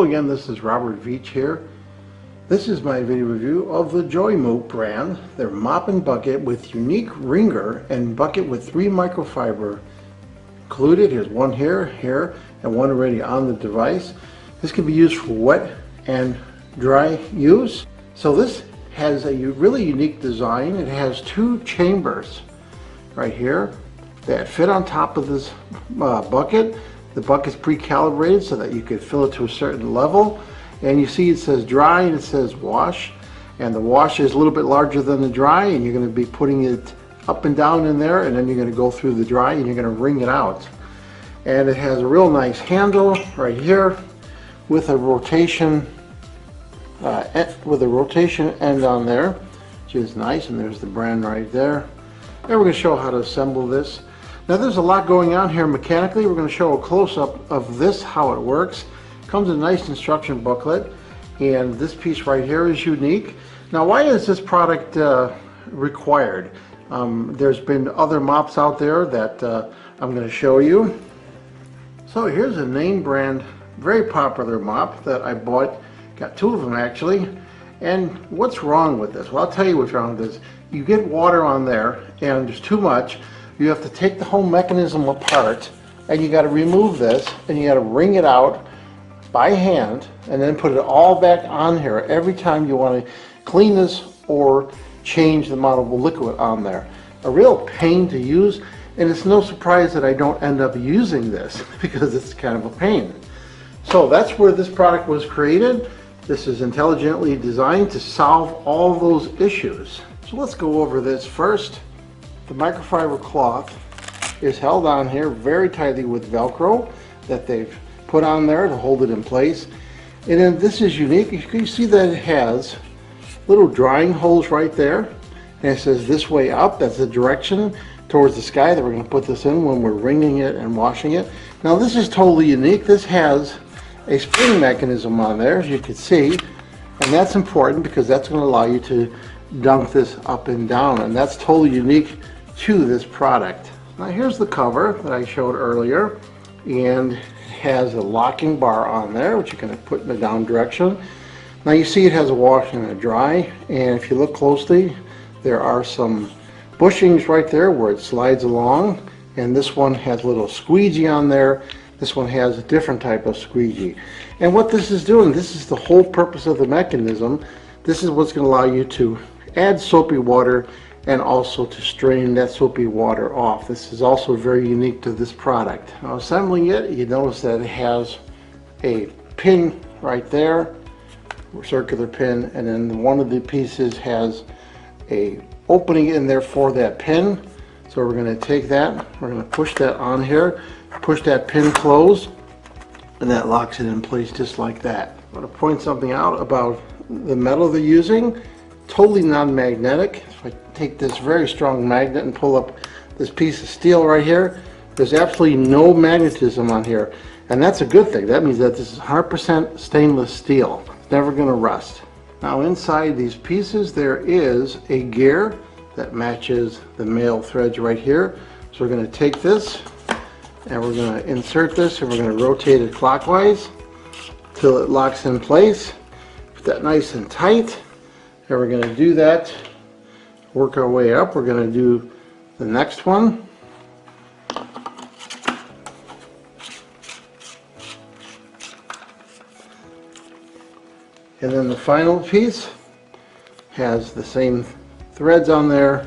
Hello again, this is Robert Veach here. This is my video review of the JOYMOOP brand. Their Mop and Bucket with Unique Wringer and Bucket with 3 microfiber included. Here's one here, and one already on the device. This can be used for wet and dry use. So this has a really unique design. It has 2 chambers right here that fit on top of this bucket. The bucket's pre-calibrated so that you can fill it to a certain level. And you see it says dry and it says wash. And the wash is a little bit larger than the dry, and you're going to be putting it up and down in there, and then you're going to go through the dry and you're going to wring it out. And it has a real nice handle right here with a rotation end on there, which is nice. And there's the brand right there. And we're going to show how to assemble this. Now there's a lot going on here mechanically. We're going to show a close-up of this, how it works. It comes in a nice instruction booklet, and this piece right here is unique. Now why is this product required? There's been other mops out there that I'm going to show you. So here's a name brand, very popular mop that I bought. Got 2 of them actually. And what's wrong with this? Well, I'll tell you what's wrong with this. You get water on there and there's too much. You have to take the whole mechanism apart, and you got to remove this, and you got to wring it out by hand, and then put it all back on here every time you want to clean this or change the amount of liquid on there. A real pain to use, and it's no surprise that I don't end up using this because it's kind of a pain. So that's where this product was created. This is intelligently designed to solve all those issues. So let's go over this first. The microfiber cloth is held on here very tightly with Velcro that they've put on there to hold it in place. And then this is unique. You can see that it has little drying holes right there. And it says this way up. That's the direction towards the sky that we're going to put this in when we're wringing it and washing it. Now this is totally unique. This has a spring mechanism on there, as you can see. And that's important because that's going to allow you to dunk this up and down. And that's totally unique to this product. Now here's the cover that I showed earlier, and it has a locking bar on there which you're going to put in the down direction. Now you see it has a wash and a dry, and if you look closely there are some bushings right there where it slides along, and this one has a little squeegee on there. This one has a different type of squeegee. And what this is doing, this is the whole purpose of the mechanism. This is what's going to allow you to add soapy water and also to strain that soapy water off. This is also very unique to this product. Now assembling it, you notice that it has a pin right there, a circular pin, and then one of the pieces has a opening in there for that pin. So we're going to take that, we're going to push that on here, push that pin closed, and that locks it in place just like that. I want to point something out about the metal they're using. Totally non-magnetic. If I take this very strong magnet and pull up this piece of steel right here, there's absolutely no magnetism on here, and that's a good thing. That means that this is 100% stainless steel. It's never going to rust. Now inside these pieces there is a gear that matches the male threads right here. So we're going to take this and we're going to insert this, and we're going to rotate it clockwise till it locks in place. Put that nice and tight. And we're going to do that, work our way up. We're going to do the next one. And then the final piece has the same threads on there.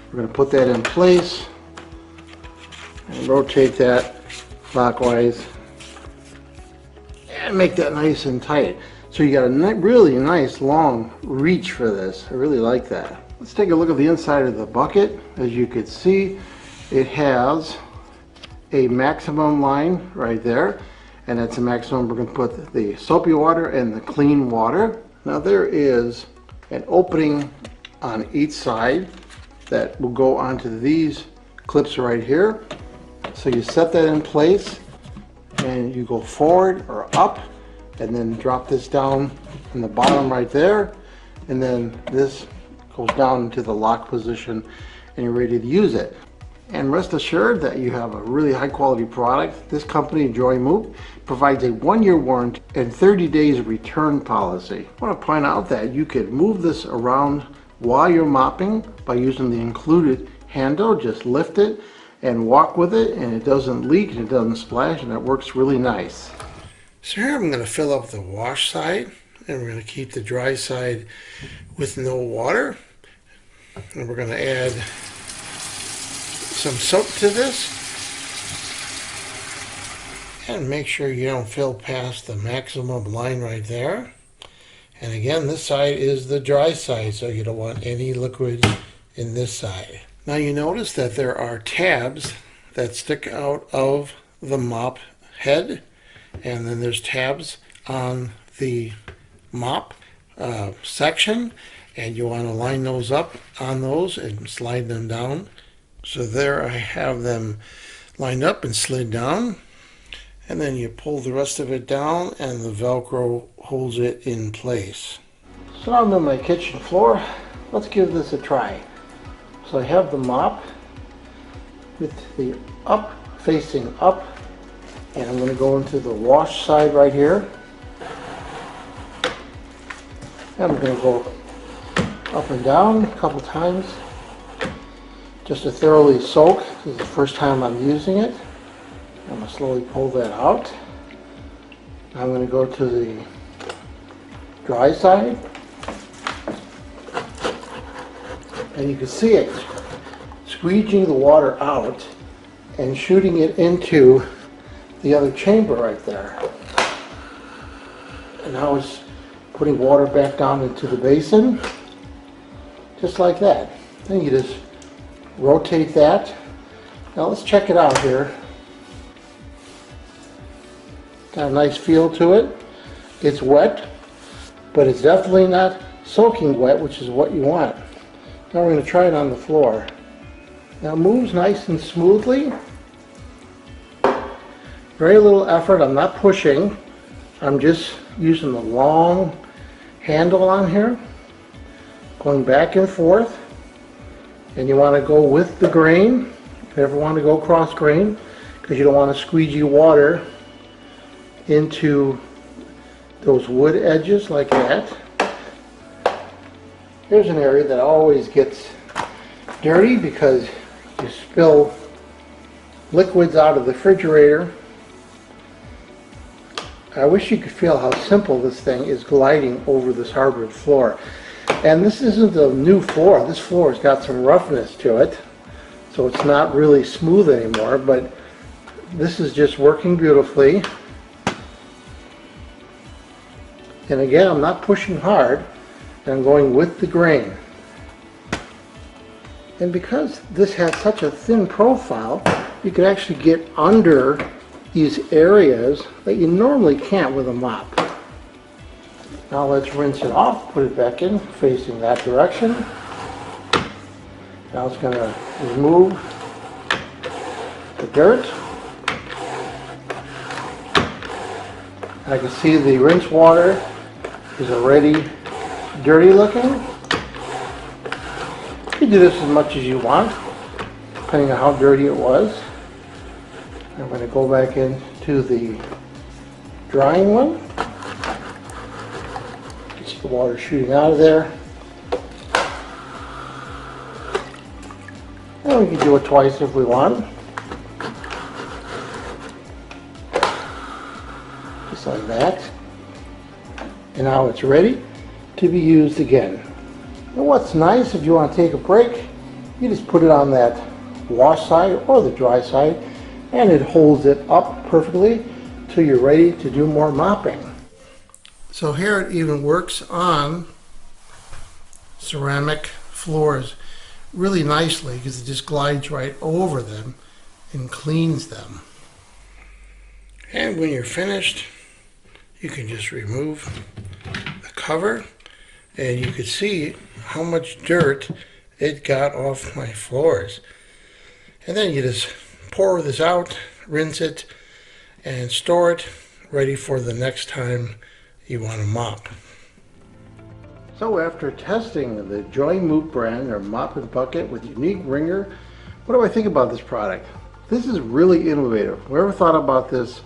We're going to put that in place and rotate that clockwise and make that nice and tight. So you got a really nice long reach for this. I really like that. Let's take a look at the inside of the bucket. As you can see, it has a maximum line right there, and that's a maximum. We're going to put the soapy water and the clean water. Now there is an opening on each side that will go onto these clips right here. So you set that in place and you go forward or up, and then drop this down in the bottom right there, and then this goes down into the lock position and you're ready to use it. And rest assured that you have a really high quality product. This company, JOYMOOP, provides a 1-year warranty and 30 days return policy. I want to point out that you could move this around while you're mopping by using the included handle. Just lift it and walk with it, and it doesn't leak and it doesn't splash, and it works really nice. So here I'm going to fill up the wash side, and we're going to keep the dry side with no water. And we're going to add some soap to this, and make sure you don't fill past the maximum line right there. And again, this side is the dry side, so you don't want any liquid in this side. Now you notice that there are tabs that stick out of the mop head, and then there's tabs on the mop section, and you want to line those up on those and slide them down. So there I have them lined up and slid down, and then you pull the rest of it down and the Velcro holds it in place. So now I'm on my kitchen floor. Let's give this a try. So I have the mop with the up, facing up, and I'm going to go into the wash side right here. And I'm going to go up and down a couple times just to thoroughly soak. This is the first time I'm using it. I'm going to slowly pull that out. I'm going to go to the dry side, and you can see it squeegeeing the water out and shooting it into the other chamber right there. And now it's putting water back down into the basin, just like that. Then you just rotate that. Now let's check it out here. Got a nice feel to it. It's wet, but it's definitely not soaking wet, which is what you want. Now we're going to try it on the floor. Now it moves nice and smoothly. Very little effort. I'm not pushing. I'm just using the long handle on here, going back and forth. And you want to go with the grain. If you ever want to go cross grain, because you don't want to squeegee water into those wood edges like that. Here's an area that always gets dirty because you spill liquids out of the refrigerator. I wish you could feel how simple this thing is gliding over this hardwood floor. And this isn't a new floor. This floor has got some roughness to it, so it's not really smooth anymore, but this is just working beautifully. And again, I'm not pushing hard, and I'm going with the grain. And because this has such a thin profile, you can actually get under these areas that you normally can't with a mop. Now let's rinse it off, put it back in, facing that direction. Now it's going to remove the dirt. I can see the rinse water is already dirty looking. You can do this as much as you want, depending on how dirty it was. I'm going to go back into the drying one. You can see the water shooting out of there. And we can do it twice if we want. Just like that. And now it's ready to be used again. And what's nice, if you want to take a break, you just put it on that wash side or the dry side, and it holds it up perfectly till you're ready to do more mopping. So here it even works on ceramic floors really nicely because it just glides right over them and cleans them. And when you're finished, you can just remove the cover, and you can see how much dirt it got off my floors. And then you just pour this out, rinse it, and store it ready for the next time you want to mop. So after testing the JOYMOOP brand or Mop and Bucket with Unique Wringer, What do I think about this product? This is really innovative. Whoever thought about this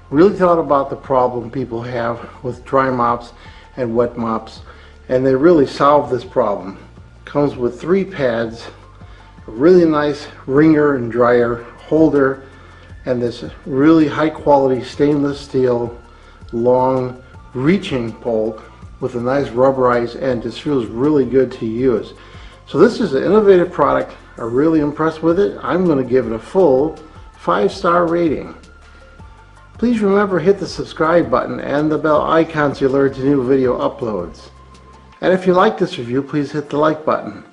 really thought about the problem people have with dry mops and wet mops, and they really solved this problem. Comes with 3 pads, a really nice wringer and dryer holder, and this really high quality stainless steel long reaching pole with a nice rubberized end. This feels really good to use. So this is an innovative product. I'm really impressed with it. I'm going to give it a full 5-star rating. Please remember, hit the subscribe button and the bell icon to alert to new video uploads. And if you like this review, please hit the like button.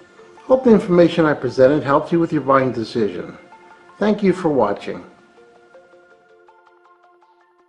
Hope the information I presented helped you with your buying decision. Thank you for watching.